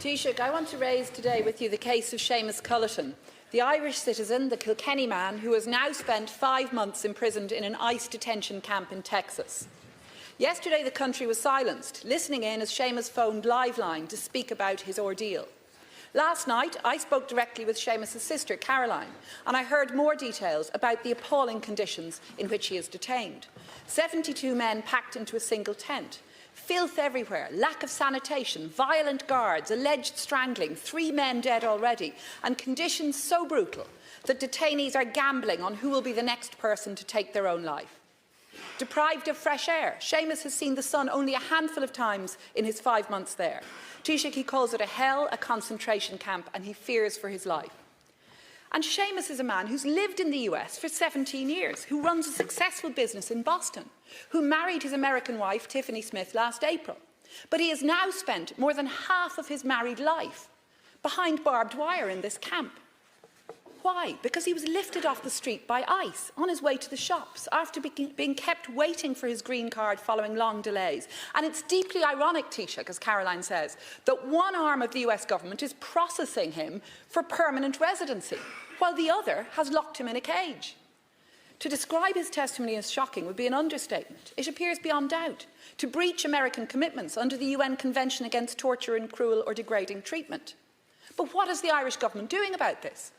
Taoiseach, I want to raise today with you the case of Seamus Culleton, the Irish citizen, the Kilkenny man, who has now spent 5 months imprisoned in an ICE detention camp in Texas. Yesterday the country was silenced, listening in as Sheamus phoned Liveline to speak about his ordeal. Last night, I spoke directly with Seamus' sister, Caroline, and I heard more details about the appalling conditions in which he is detained. 72 men packed into a single tent. Filth everywhere, lack of sanitation, violent guards, alleged strangling, 3 men dead already, and conditions so brutal that detainees are gambling on who will be the next person to take their own life. Deprived of fresh air, Sheamus has seen the sun only a handful of times in his 5 months there. Taoiseach, he calls it a hell, a concentration camp, and he fears for his life. And Sheamus is a man who's lived in the US for 17 years, who runs a successful business in Boston, who married his American wife, Tiffany Smith, last April. But he has now spent more than half of his married life behind barbed wire in this camp. Why? Because he was lifted off the street by ICE on his way to the shops after being kept waiting for his green card following long delays. And it's deeply ironic, Taoiseach, as Caroline says, that one arm of the US government is processing him for permanent residency, while the other has locked him in a cage. To describe his testimony as shocking would be an understatement. It appears beyond doubt to breach American commitments under the UN Convention Against Torture and Cruel or Degrading Treatment. But what is the Irish government doing about this?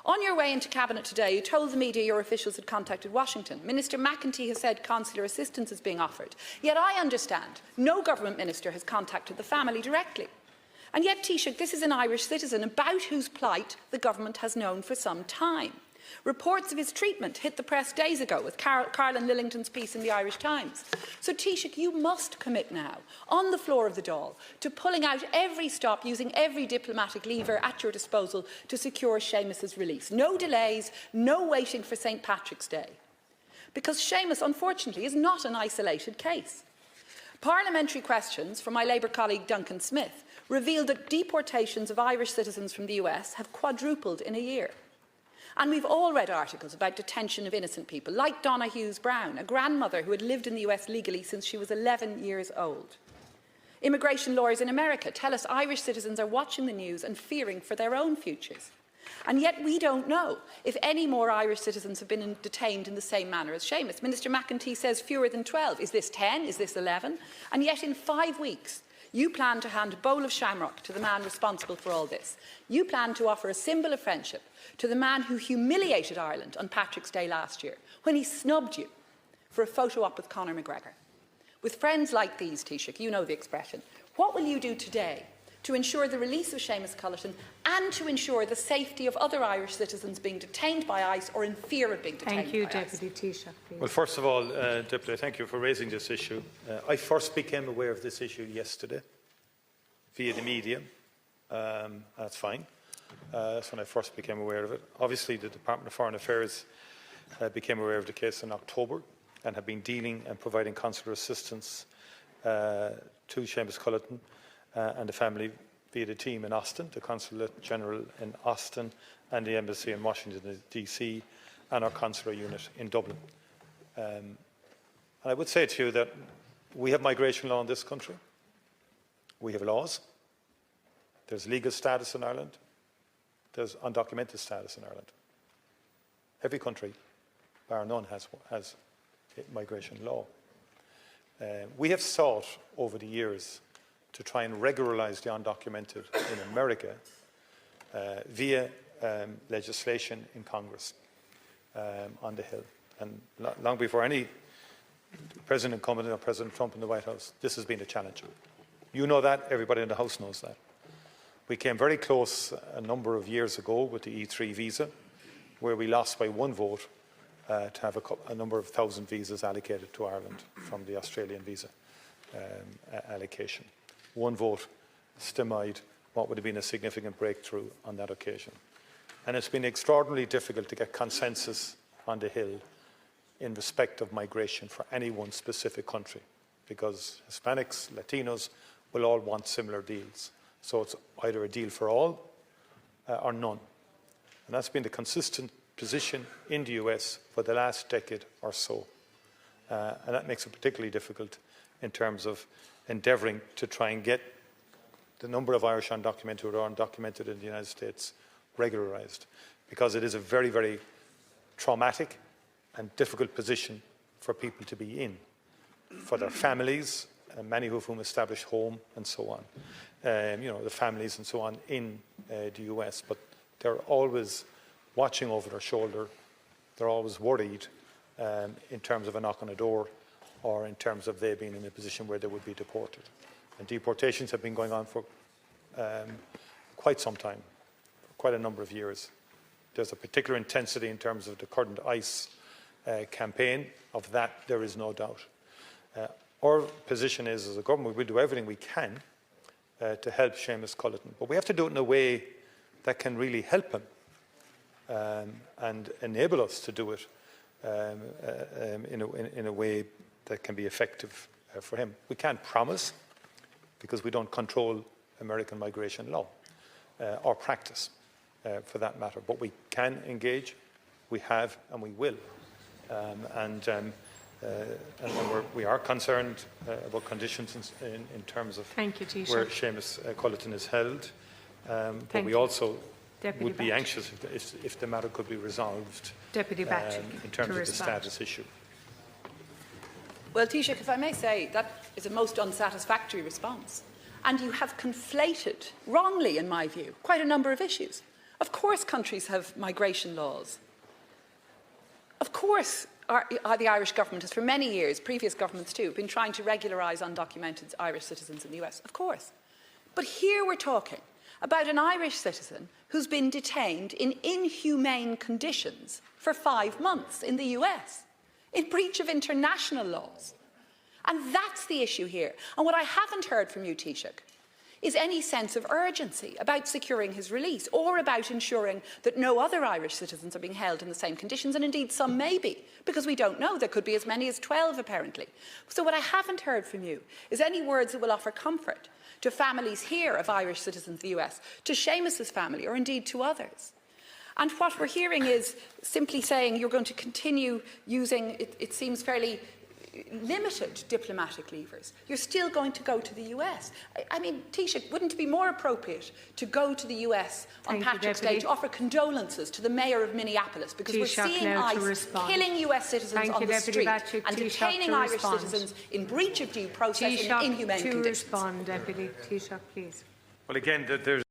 On your way into Cabinet today, you told the media your officials had contacted Washington. Minister McEntee has said consular assistance is being offered. Yet I understand no government minister has contacted the family directly. And yet, Taoiseach, this is an Irish citizen about whose plight the government has known for some time. Reports of his treatment hit the press days ago with Carolyn Lillington's piece in the Irish Times. So, Taoiseach, you must commit now, on the floor of the Dáil, to pulling out every stop, using every diplomatic lever at your disposal to secure Sheamus's release. No delays, no waiting for St. Patrick's Day. Because Sheamus, unfortunately, is not an isolated case. Parliamentary questions from my Labour colleague Duncan Smith revealed that deportations of Irish citizens from the US have quadrupled in a year. And we've all read articles about detention of innocent people, like Donna Hughes Brown, a grandmother who had lived in the US legally since she was 11 years old. Immigration lawyers in America tell us Irish citizens are watching the news and fearing for their own futures. And yet we don't know if any more Irish citizens have been detained in the same manner as Sheamus. Minister McEntee says fewer than 12. Is this 10? Is this 11? And yet in 5 weeks, you plan to hand a bowl of shamrock to the man responsible for all this. You plan to offer a symbol of friendship to the man who humiliated Ireland on Patrick's Day last year, when he snubbed you for a photo op with Conor McGregor. With friends like these, Taoiseach, you know the expression, what will you do today to ensure the release of Seamus Culleton and to ensure the safety of other Irish citizens being detained by ICE or in fear of being detained by ICE? Thank you, Deputy Taoiseach. Please. Well, first of all, Deputy, thank you for raising this issue. I first became aware of this issue yesterday via the media. That's fine. That's when I first became aware of it. Obviously, the Department of Foreign Affairs became aware of the case in October and have been dealing and providing consular assistance to Seamus Culleton and the family via the team in Austin, the Consulate General in Austin and the Embassy in Washington DC and our consular unit in Dublin. And I would say to you that we have migration law in this country. We have laws. There's legal status in Ireland. There's undocumented status in Ireland. Every country, bar none, has migration law. We have sought over the years to try and regularise the undocumented in America via legislation in Congress on the Hill. And long before any President incumbent or President Trump in the White House, this has been a challenge. You know that, everybody in the House knows that. We came very close a number of years ago with the E3 visa, where we lost by 1 vote to have a number of thousand visas allocated to Ireland from the Australian visa allocation. 1 vote stymied what would have been a significant breakthrough on that occasion. And it's been extraordinarily difficult to get consensus on the Hill in respect of migration for any one specific country, because Hispanics, Latinos will all want similar deals. So it's either a deal for all or none. And that's been the consistent position in the US for the last decade or so. And that makes it particularly difficult in terms of endeavouring to try and get the number of Irish undocumented who are undocumented in the United States regularised, because it is a very, very traumatic and difficult position for people to be in, for their families, many of whom establish home and so on. You know, the families and so on in the US, but they're always watching over their shoulder. They're always worried in terms of a knock on a door or in terms of they being in a position where they would be deported. And deportations have been going on for quite some time, quite a number of years. There's a particular intensity in terms of the current ICE campaign. Of that, there is no doubt. Our position is, as a government, we'll do everything we can to help Seamus Culleton, but we have to do it in a way that can really help him and enable us to do it in a way that can be effective for him. We can't promise, because we don't control American migration law or practice, for that matter, but we can engage, we have, and we will. We are concerned about conditions in terms of where Seamus Culleton is held, but we also would be anxious if the matter could be resolved in terms of the status issue. Well, Taoiseach, if I may say, that is a most unsatisfactory response. And you have conflated, wrongly in my view, quite a number of issues. Of course countries have migration laws. Of course the Irish government has for many years, previous governments too, been trying to regularise undocumented Irish citizens in the US. Of course. But here we're talking about an Irish citizen who's been detained in inhumane conditions for 5 months in the US, in breach of international laws. And that's the issue here. And what I haven't heard from you, Taoiseach, is any sense of urgency about securing his release or about ensuring that no other Irish citizens are being held in the same conditions, and indeed some may be, because we don't know. There could be as many as 12 apparently. So what I haven't heard from you is any words that will offer comfort to families here of Irish citizens in the US, to Seamus's family, or indeed to others. And what we're hearing is simply saying you're going to continue using, it seems fairly limited diplomatic levers. You're still going to go to the US. I mean, Taoiseach, wouldn't it be more appropriate to go to the US on Patrick's Day to offer condolences to the mayor of Minneapolis, because we're seeing ICE killing US citizens on the street and detaining Irish citizens in breach of due process in inhumane conditions. Deputy Taoiseach, please. Well, again, there's